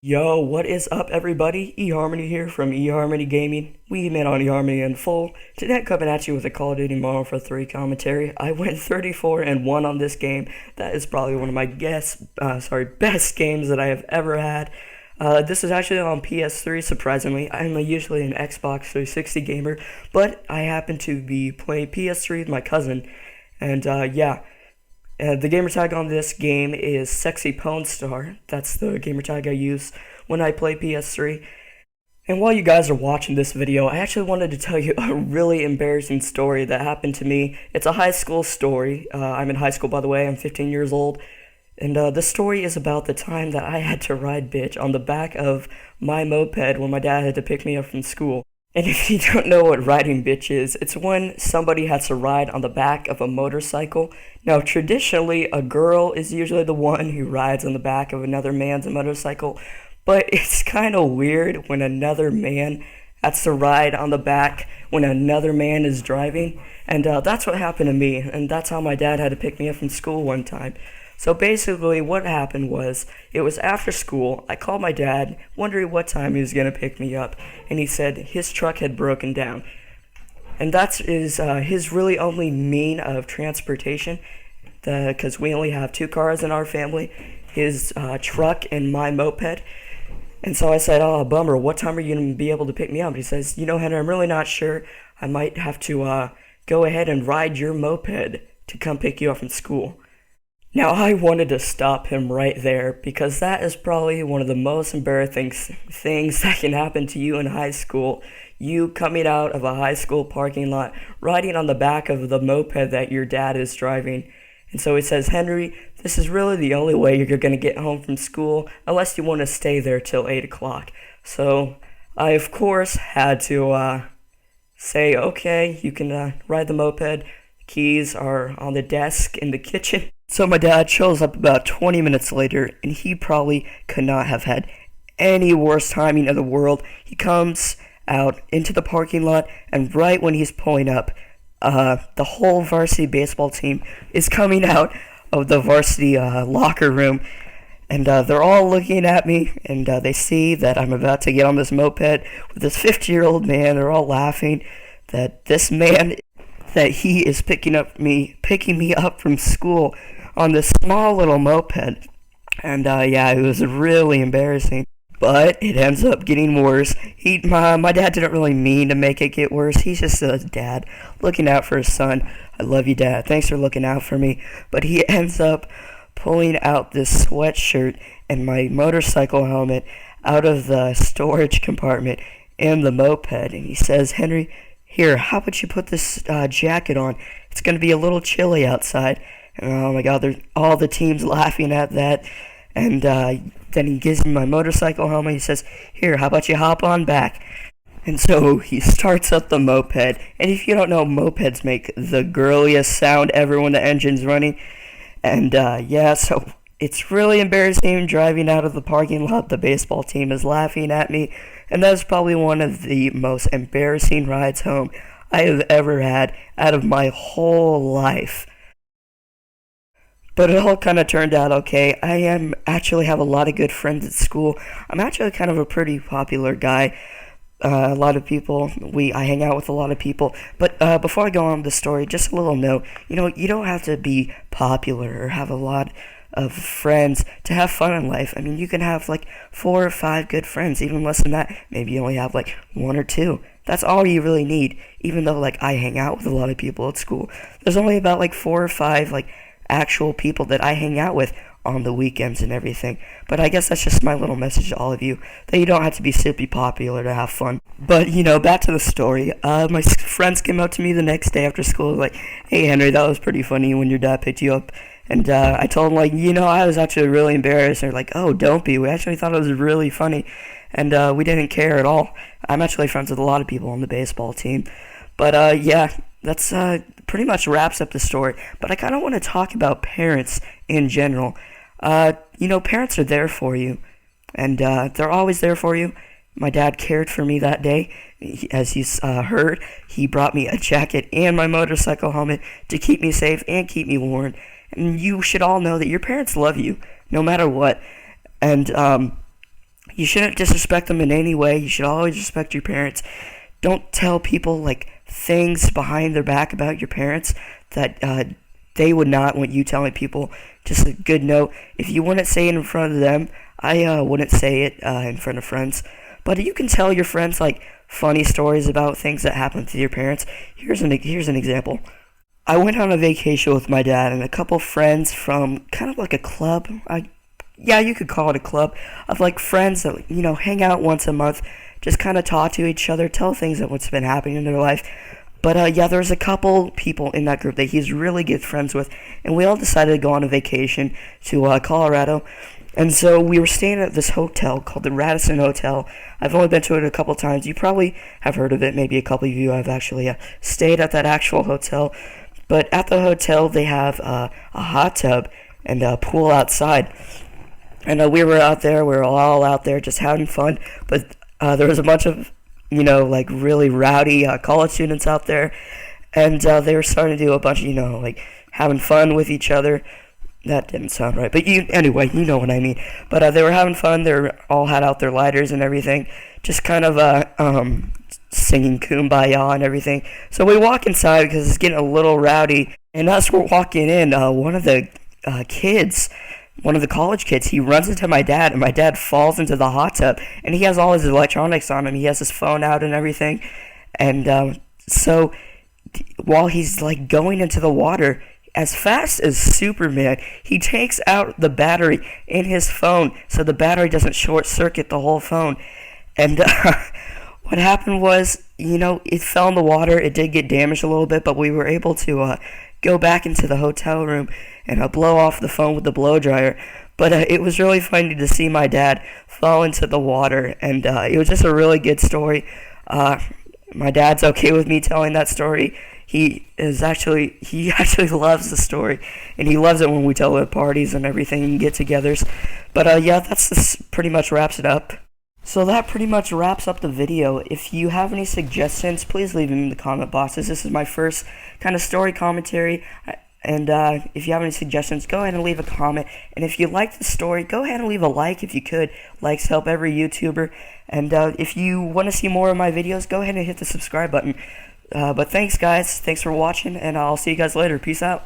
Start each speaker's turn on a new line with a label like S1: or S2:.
S1: Yo, what is up, everybody? eHarmony here from eHarmony Gaming. We met on eHarmony in full. Today, coming at you with a Call of Duty Modern Warfare 3 commentary. I went 34-1 on this game. That is probably one of my best games that I have ever had. This is actually on PS3, surprisingly. I'm usually an Xbox 360 gamer, but I happen to be playing PS3 with my cousin, and the gamertag on this game is Sexy Pwn Star. That's the gamertag I use when I play PS3. And while you guys are watching this video, I actually wanted to tell you a really embarrassing story that happened to me. It's a high school story. I'm in high school, by the way. I'm 15 years old. And the story is about the time that I had to ride bitch on the back of my moped when my dad had to pick me up from school. And if you don't know what riding bitch is, it's when somebody has to ride on the back of a motorcycle. Now, traditionally, a girl is usually the one who rides on the back of another man's motorcycle, but it's kind of weird when another man has to ride on the back when another man is driving. And that's what happened to me, and that's how my dad had to pick me up from school one time. So basically what happened was, it was after school. I called my dad, wondering what time he was going to pick me up, and he said his truck had broken down. And that is his really only mean of transportation, because we only have two cars in our family, his truck and my moped. And so I said, oh, bummer, what time are you going to be able to pick me up? He says, Henry, I'm really not sure. I might have to go ahead and ride your moped to come pick you up from school. Now, I wanted to stop him right there, because that is probably one of the most embarrassing things that can happen to you in high school. You coming out of a high school parking lot, riding on the back of the moped that your dad is driving. And so he says, Henry, this is really the only way you're going to get home from school, unless you want to stay there till 8 o'clock. So I, of course, had to say, okay, you can ride the moped. The keys are on the desk in the kitchen. So my dad shows up about 20 minutes later, and he probably could not have had any worse timing in the world. He comes out into the parking lot, and right when he's pulling up, the whole varsity baseball team is coming out of the varsity locker room, and they're all looking at me, and they see that I'm about to get on this moped with this 50-year-old man. They're all laughing that this man, that he is picking me up from school on this small little moped. And it was really embarrassing. But it ends up getting worse. My dad didn't really mean to make it get worse. He's just a dad looking out for his son. I love you, Dad. Thanks for looking out for me. But he ends up pulling out this sweatshirt and my motorcycle helmet out of the storage compartment in the moped. And he says, Henry, here, how about you put this jacket on? It's going to be a little chilly outside. And oh my God, all the team's laughing at that. And then he gives me my motorcycle helmet. He says, here, how about you hop on back? And so he starts up the moped. And if you don't know, mopeds make the girliest sound ever when the engine's running. And so it's really embarrassing driving out of the parking lot. The baseball team is laughing at me. And that's probably one of the most embarrassing rides home I have ever had out of my whole life. But it all kind of turned out okay. I actually have a lot of good friends at school. I'm actually kind of a pretty popular guy. A lot of people, I hang out with a lot of people. But before I go on with the story, just a little note. You don't have to be popular or have a lot of friends to have fun in life. I mean, you can have like 4 or 5 good friends, even less than that. Maybe you only have like 1 or 2. That's all you really need. Even though like I hang out with a lot of people at school, there's only about like 4 or 5 like actual people that I hang out with on the weekends and everything. But I guess that's just my little message to all of you, that you don't have to be super popular to have fun. But back to the story. My friends came up to me the next day after school like, hey Henry, that was pretty funny when your dad picked you up. And I told them like, I was actually really embarrassed. And they're like, oh, don't be, we actually thought it was really funny. And we didn't care at all. I'm actually friends with a lot of people on the baseball team. But that's pretty much wraps up the story. But I kind of want to talk about parents in general. Parents are there for you, and they're always there for you. My dad cared for me that day. As you heard, he brought me a jacket and my motorcycle helmet to keep me safe and keep me warm. And you should all know that your parents love you, no matter what. And You shouldn't disrespect them in any way. You should always respect your parents. Don't tell people like things behind their back about your parents that they would not want you telling people. Just a good note. If you wouldn't say it in front of them, I wouldn't say it in front of friends. But you can tell your friends like funny stories about things that happened to your parents. Here's an example. I went on a vacation with my dad and a couple friends from kind of like a club. Yeah, you could call it a club of like friends that hang out once a month, just kind of talk to each other, tell things that what's been happening in their life. But yeah, there's a couple people in that group that he's really good friends with, and we all decided to go on a vacation to Colorado. And so we were staying at this hotel called the Radisson Hotel. I've only been to it a couple times. You probably have heard of it. Maybe a couple of you have actually stayed at that actual hotel. But at the hotel, they have a hot tub and a pool outside. And we were out there. We were all out there just having fun. But there was a bunch of, like really rowdy college students out there. And they were starting to do a bunch of, like having fun with each other. That didn't sound right, but anyway, you know what I mean. But they were having fun. They all had out their lighters and everything, just kind of singing Kumbaya and everything. So we walk inside because it's getting a little rowdy. And as we're walking in, one of the college kids, he runs into my dad, and my dad falls into the hot tub. And he has all his electronics on him. He has his phone out and everything. And so while he's like going into the water, as fast as Superman, he takes out the battery in his phone so the battery doesn't short circuit the whole phone. And what happened was, it fell in the water. It did get damaged a little bit, but we were able to go back into the hotel room and blow off the phone with the blow dryer. But it was really funny to see my dad fall into the water, and it was just a really good story. My dad's okay with me telling that story. He actually loves the story, and he loves it when we tell it at parties and everything and get-togethers. But yeah, this pretty much wraps it up. So that pretty much wraps up the video. If you have any suggestions, please leave them in the comment boxes. This is my first kind of story commentary. And if you have any suggestions, go ahead and leave a comment. And if you like the story, go ahead and leave a like if you could. Likes help every YouTuber. And if you want to see more of my videos, go ahead and hit the subscribe button. But thanks, guys. Thanks for watching, and I'll see you guys later. Peace out.